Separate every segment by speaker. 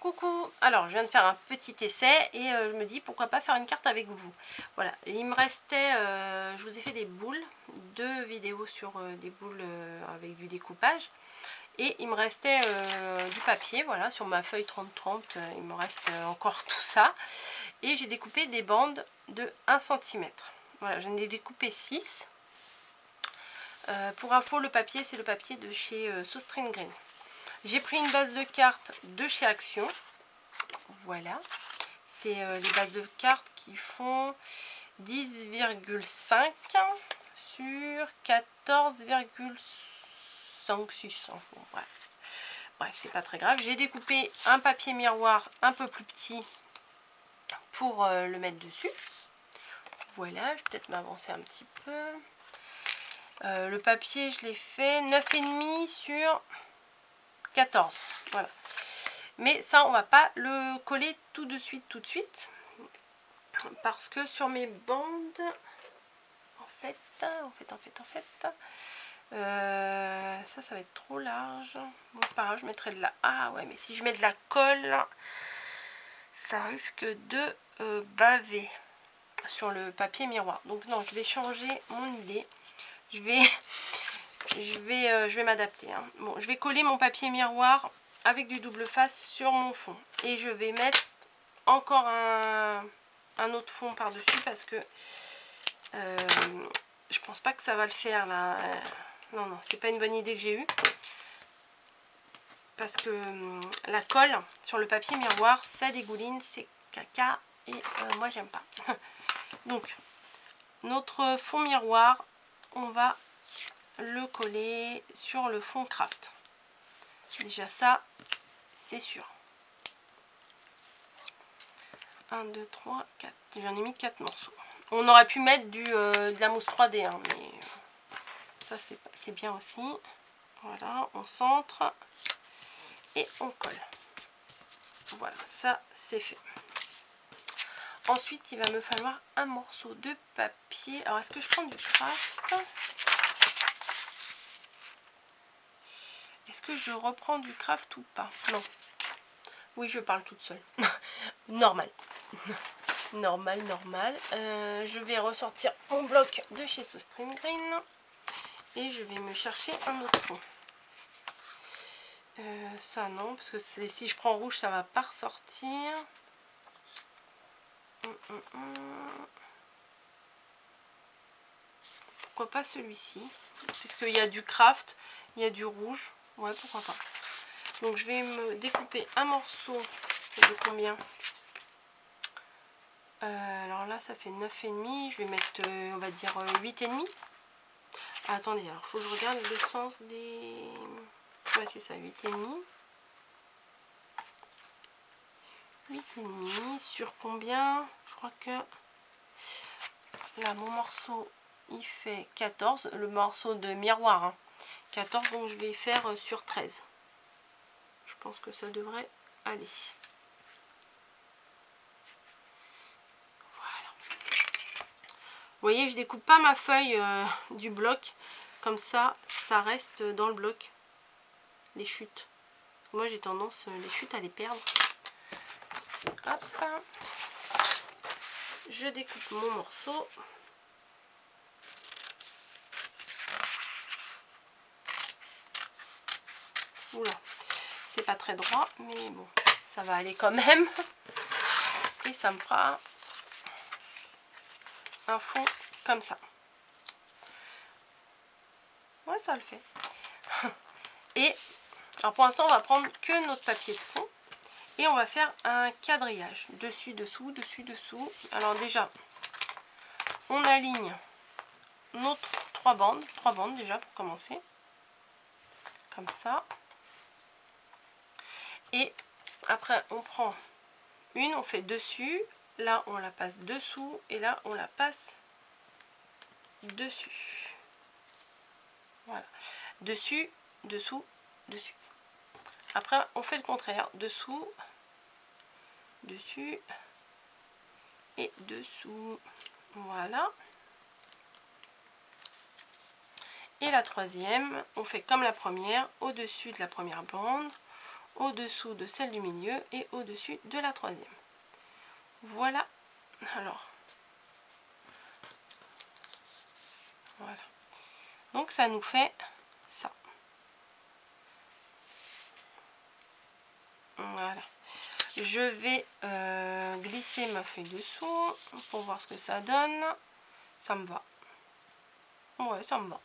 Speaker 1: Coucou, alors je viens de faire un petit essai et je me dis pourquoi pas faire une carte avec vous. Voilà, et il me restait, je vous ai fait des boules, 2 vidéos sur des boules avec du découpage. Et il me restait du papier, voilà, sur ma feuille 30-30, il me reste encore tout ça. Et j'ai découpé des bandes de 1 cm. Voilà, j'en ai découpé 6. Pour info, le papier, c'est le papier de chez Sostring Green. J'ai pris une base de cartes de chez Action. Voilà. C'est les bases de cartes qui font 10,5 sur 14,5. Bon, bref, c'est pas très grave. J'ai découpé un papier miroir un peu plus petit pour le mettre dessus. Voilà, je vais peut-être m'avancer un petit peu. Le papier, je l'ai fait 9,5 sur 14. Voilà. Mais ça, on va pas le coller tout de suite, parce que sur mes bandes, en fait, ça va être trop large. Bon, c'est pas grave, je mettrai de la... Ah ouais, mais si je mets de la colle, ça risque de baver sur le papier miroir. Donc non, je vais changer mon idée. Je vais m'adapter. Hein. Bon, je vais coller mon papier miroir avec du double face sur mon fond. Et je vais mettre encore un autre fond par-dessus parce que je pense pas que ça va le faire là. Non, c'est pas une bonne idée que j'ai eue. Parce que la colle sur le papier miroir, ça dégouline, c'est caca. Et moi, j'aime pas. Donc, notre fond miroir, on va le coller sur le fond craft. Déjà ça, c'est sûr. 1, 2, 3, 4. J'en ai mis 4 morceaux. On aurait pu mettre de la mousse 3D, hein, mais ça c'est bien aussi. Voilà, on centre et on colle. Voilà, ça c'est fait. Ensuite, il va me falloir un morceau de papier. Alors, est-ce que je prends du craft? Est-ce que je reprends du craft ou pas? Non. Oui, je parle toute seule. Normal. Normal. Je vais ressortir mon bloc de chez Sostring Green. Et je vais me chercher un autre fond. Ça non, parce que si je prends rouge, ça va pas ressortir. Pourquoi pas celui-ci? Puisqu'il y a du craft, il y a du rouge. Ouais, pourquoi pas. Donc je vais me découper un morceau de combien? Alors là, ça fait 9,5. Je vais mettre, on va dire, 8,5. Ah, attendez, alors faut que je regarde le sens des... Ouais, c'est ça, 8,5. 8,5 sur combien? Je crois que là, mon morceau, il fait 14. Le morceau de miroir, hein. 14, donc je vais faire sur 13. Je pense que ça devrait aller. Vous voyez, je découpe pas ma feuille du bloc. Comme ça, ça reste dans le bloc. Les chutes. Parce que moi, j'ai tendance, les chutes, à les perdre. Hop. Je découpe mon morceau. Oula, c'est pas très droit, mais bon, ça va aller quand même. Et ça me fera un fond comme ça. Ouais, ça le fait. Et alors pour l'instant, on va prendre que notre papier de fond et on va faire un quadrillage dessus, dessous, dessus, dessous. Alors déjà, on aligne nos 3 bandes déjà pour commencer, comme ça. Et après, on prend une, on fait dessus, là on la passe dessous et là on la passe dessus. Voilà, dessus, dessous, dessus. Après, on fait le contraire, dessous, dessus et dessous. Voilà. Et la troisième, on fait comme la première, au-dessus de la première bande, au-dessous de celle du milieu et au-dessus de la troisième. Voilà. Alors, voilà. Donc ça nous fait ça. Voilà. Je vais glisser ma feuille dessous pour voir ce que ça donne. Ça me va. Ouais, ça me va.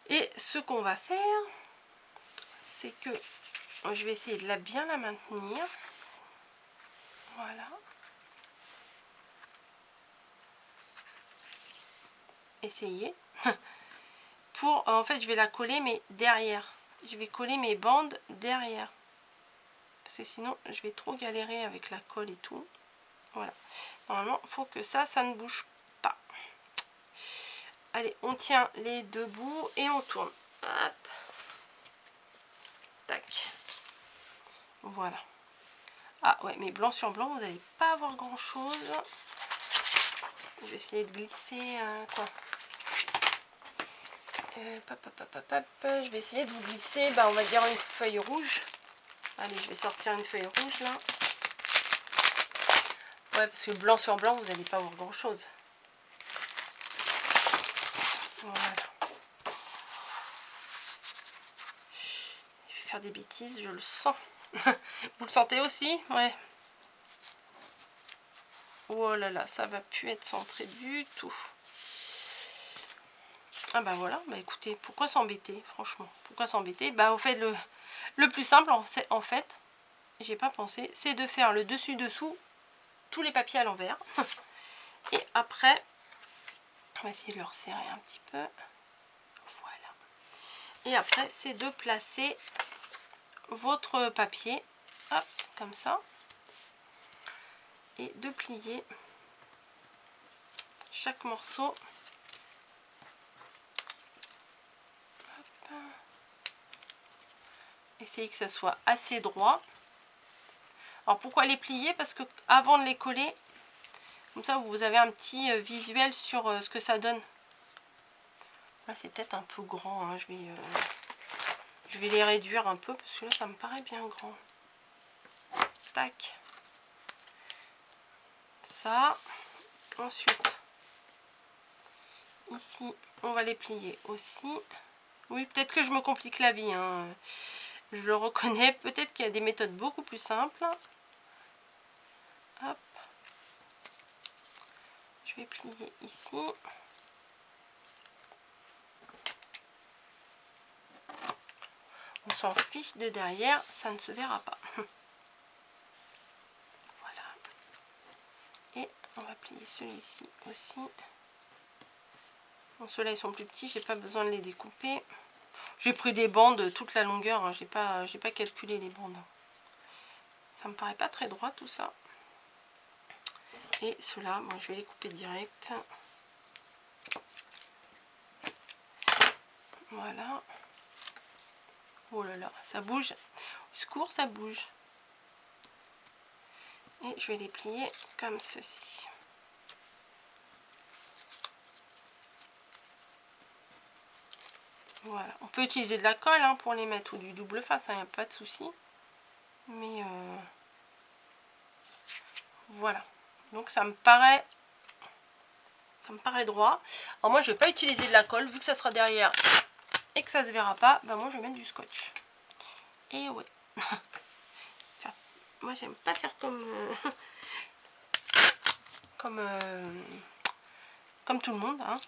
Speaker 1: Et ce qu'on va faire, c'est que je vais essayer de bien la maintenir. Voilà. Essayer. Pour, en fait, je vais la coller, mais derrière. Je vais coller mes bandes derrière. Parce que sinon, je vais trop galérer avec la colle et tout. Voilà. Normalement, il faut que ça ne bouge pas. Allez, on tient les deux bouts et on tourne. Hop. Tac. Voilà. Ah ouais, mais blanc sur blanc, vous n'allez pas avoir grand chose. Je vais essayer de glisser quoi. Je vais essayer de vous glisser, on va dire une feuille rouge. Allez, je vais sortir une feuille rouge là. Ouais, parce que blanc sur blanc, vous n'allez pas avoir grand chose. Voilà. Je vais faire des bêtises, je le sens. Vous le sentez aussi? Ouais. Oh là là, ça va plus être centré du tout. Ah bah voilà, bah écoutez, pourquoi s'embêter, franchement? Pourquoi s'embêter? Bah au fait, le plus simple, en fait, j'ai pas pensé, c'est de faire le dessus-dessous, tous les papiers à l'envers. Et après, on va essayer de le resserrer un petit peu. Voilà. Et après, c'est de placer votre papier, hop, comme ça. Et de plier chaque morceau. Hop. Essayez que ça soit assez droit. Alors pourquoi les plier? Parce que avant de les coller, comme ça vous avez un petit visuel sur ce que ça donne. Là c'est peut-être un peu grand, hein. Je vais les réduire un peu parce que là ça me paraît bien grand. Tac. Ça. Ensuite, ici, on va les plier aussi. Oui, peut-être que je me complique la vie, hein. Je le reconnais. Peut-être qu'il y a des méthodes beaucoup plus simples. Hop. Je vais plier ici. On s'en fiche de derrière, ça ne se verra pas. Voilà. Et on va plier celui-ci aussi. Bon, ceux-là ils sont plus petits, j'ai pas besoin de les découper. J'ai pris des bandes toute la longueur, hein. J'ai pas calculé les bandes. Ça me paraît pas très droit tout ça. Et ceux-là, moi je vais les couper direct. Voilà. Oh là là, ça bouge. Au secours, ça bouge. Et je vais les plier comme ceci. Voilà. On peut utiliser de la colle, hein, pour les mettre, ou du double face, il n'y a pas de souci. Mais voilà. Donc ça me paraît droit. Alors moi je vais pas utiliser de la colle, vu que ça sera derrière et que ça se verra pas, moi je vais mettre du scotch. Et ouais. Enfin, moi j'aime pas faire comme comme tout le monde, hein.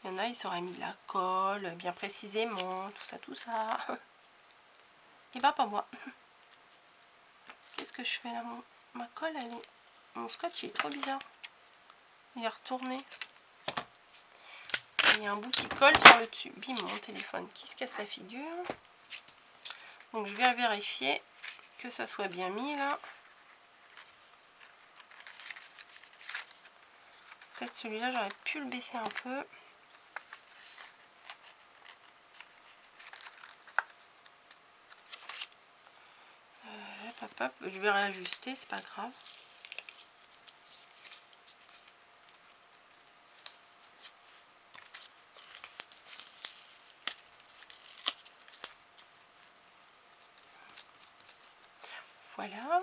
Speaker 1: Il y en a, ils auraient mis de la colle bien précisément, tout ça. Et bah pas moi. Qu'est-ce que je fais là? Ma colle, mon scotch il est trop bizarre. Il est retourné. Il y a un bout qui colle sur le dessus. Bim, mon téléphone qui se casse la figure. Donc je vais vérifier que ça soit bien mis là. Peut-être celui-là, j'aurais pu le baisser un peu. Hop, je vais réajuster, c'est pas grave. Voilà.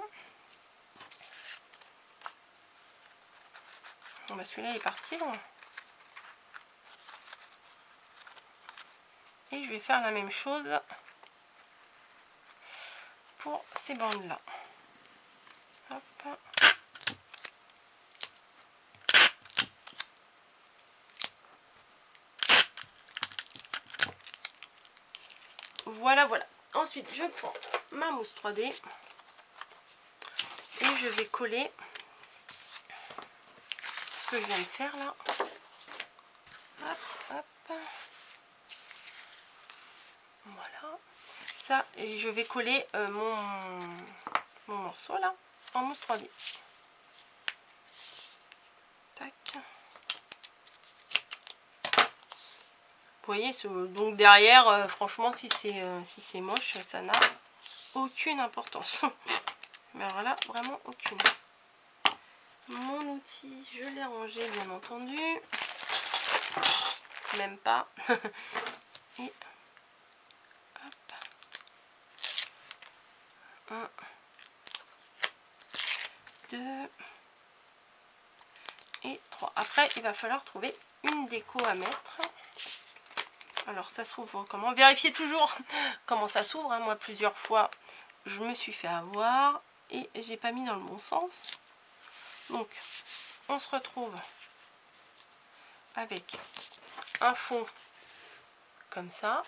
Speaker 1: Bon, bah celui-là est parti loin. Et je vais faire la même chose pour ces bandes là. Hop. Voilà, voilà. Ensuite, je prends ma mousse 3D et je vais coller ce que je viens de faire là. Hop, hop. Voilà. Ça, et je vais coller mon morceau là en mousse 3D. Tac. Vous voyez, donc derrière, franchement, si c'est moche, ça n'a aucune importance. Mais alors là, vraiment aucune. Mon outil, je l'ai rangé, bien entendu. Même pas. Et hop. 1, 2 et 3. Après, il va falloir trouver une déco à mettre. Alors, ça s'ouvre comment? Vérifiez toujours comment ça s'ouvre. Hein. Moi, plusieurs fois, je me suis fait avoir et j'ai pas mis dans le bon sens. Donc, on se retrouve avec un fond comme ça.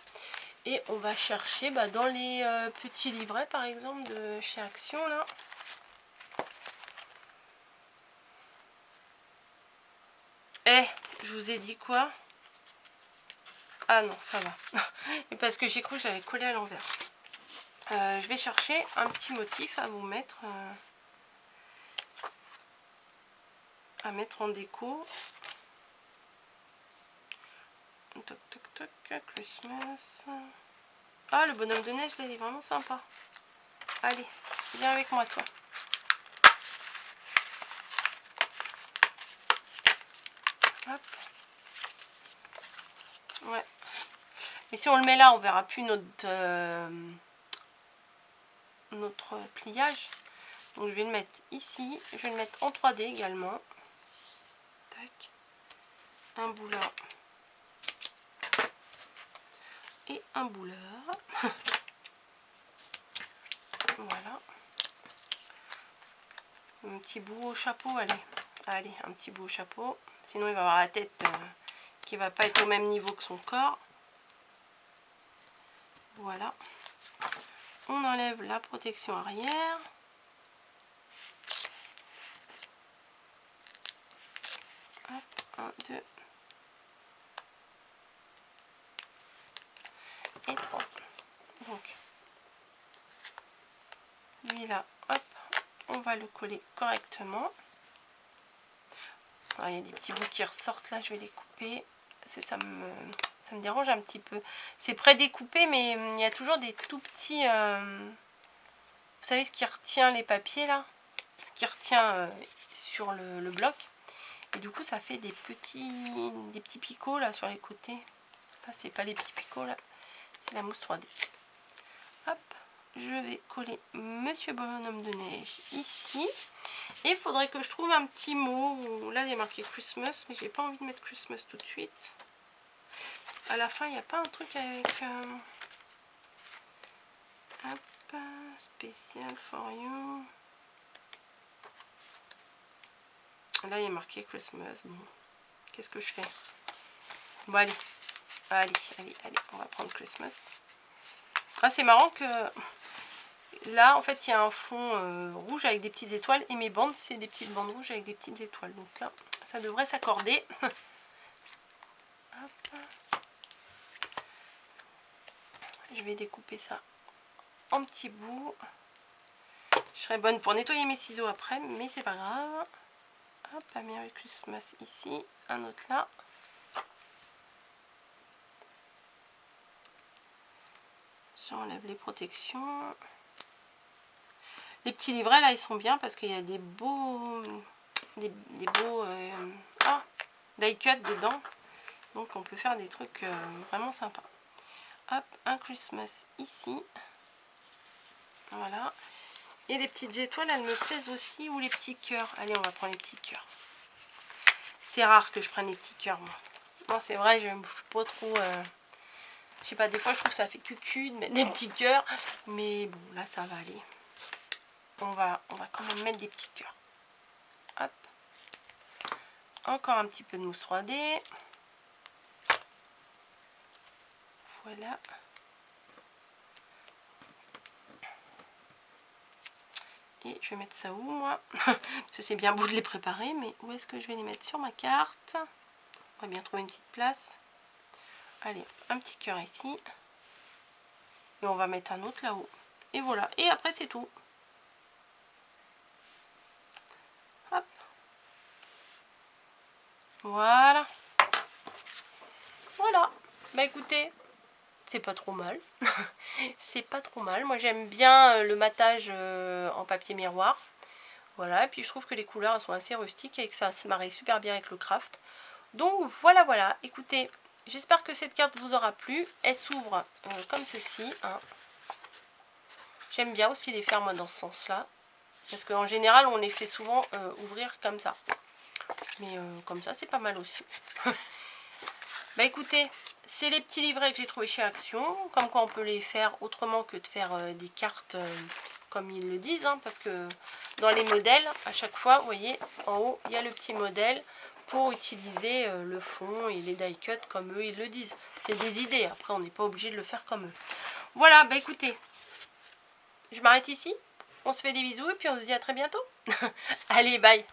Speaker 1: Et on va chercher dans les petits livrets, par exemple, de chez Action, là. Eh, je vous ai dit quoi? Ah non, ça va. Et parce que j'ai cru que j'avais collé à l'envers. Je vais chercher un petit motif à vous mettre, en déco. Toc, toc, toc, Christmas. Ah, le bonhomme de neige, là, il est vraiment sympa. Allez, viens avec moi, toi. Hop. Ouais. Mais si on le met là, on verra plus notre pliage. Donc je vais le mettre ici. Je vais le mettre en 3D également. Tac. Un bout là. Et un bout là. Voilà. Un petit bout au chapeau, allez. Allez, un petit bout au chapeau. Sinon il va avoir la tête qui va pas être au même niveau que son corps. Voilà. On enlève la protection arrière. Hop, 1, 2 et 3. Donc, lui là, hop, on va le coller correctement. Alors, il y a des petits bouts qui ressortent là, je vais les couper. Ça me dérange un petit peu. C'est pré-découpé, mais il y a toujours des tout petits... vous savez ce qui retient les papiers là? Ce qui retient sur le bloc. Et du coup, ça fait des petits picots là sur les côtés. Ah, c'est pas les petits picots là, c'est la mousse 3D. Hop, je vais coller Monsieur Bonhomme de Neige ici. Et il faudrait que je trouve un petit mot. Là, il y a marqué Christmas, mais j'ai pas envie de mettre Christmas tout de suite. À la fin, il n'y a pas un truc avec... hop, spécial for you. Là, il y a marqué Christmas. Bon, qu'est-ce que je fais? Bon, allez. Allez, on va prendre Christmas. Ah, c'est marrant que... Là, en fait, il y a un fond rouge avec des petites étoiles. Et mes bandes, c'est des petites bandes rouges avec des petites étoiles. Donc là, ça devrait s'accorder. Je vais découper ça en petits bouts. Je serai bonne pour nettoyer mes ciseaux après, mais c'est pas grave. Hop, un Merry Christmas ici. Un autre là. J'enlève les protections. Les petits livrets là, ils sont bien parce qu'il y a des beaux... des beaux... die cut dedans. Donc on peut faire des trucs vraiment sympas. Hop, un Christmas ici. Voilà. Et les petites étoiles, elles me plaisent aussi. Ou les petits cœurs. Allez, on va prendre les petits cœurs. C'est rare que je prenne les petits cœurs, moi. Moi, c'est vrai, je ne suis pas trop... Je sais pas, des fois, je trouve que ça fait cucu de mettre des petits cœurs. Mais bon, là, ça va aller. On va quand même mettre des petits cœurs. Hop. Encore un petit peu de mousse 3D. Voilà. Et je vais mettre ça où, moi? Parce que c'est bien beau de les préparer, mais où est-ce que je vais les mettre sur ma carte? On va bien trouver une petite place. Allez, un petit cœur ici. Et on va mettre un autre là-haut. Et voilà. Et après, c'est tout. Hop. Voilà. Voilà. Bah écoutez, c'est pas trop mal. C'est pas trop mal. Moi, j'aime bien le matage en papier miroir. Voilà. Et puis, je trouve que les couleurs elles sont assez rustiques et que ça se marie super bien avec le craft. Donc, voilà, voilà. Écoutez, j'espère que cette carte vous aura plu. Elle s'ouvre comme ceci. Hein. J'aime bien aussi les faire, moi, dans ce sens-là. Parce qu'en général, on les fait souvent ouvrir comme ça. Mais comme ça, c'est pas mal aussi. Bah écoutez, c'est les petits livrets que j'ai trouvés chez Action. Comme quoi, on peut les faire autrement que de faire des cartes comme ils le disent. Hein, parce que dans les modèles, à chaque fois, vous voyez, en haut, il y a le petit modèle pour utiliser le fond et les die cuts comme eux, ils le disent. C'est des idées. Après, on n'est pas obligé de le faire comme eux. Voilà, bah écoutez, je m'arrête ici. On se fait des bisous et puis on se dit à très bientôt. Allez, bye!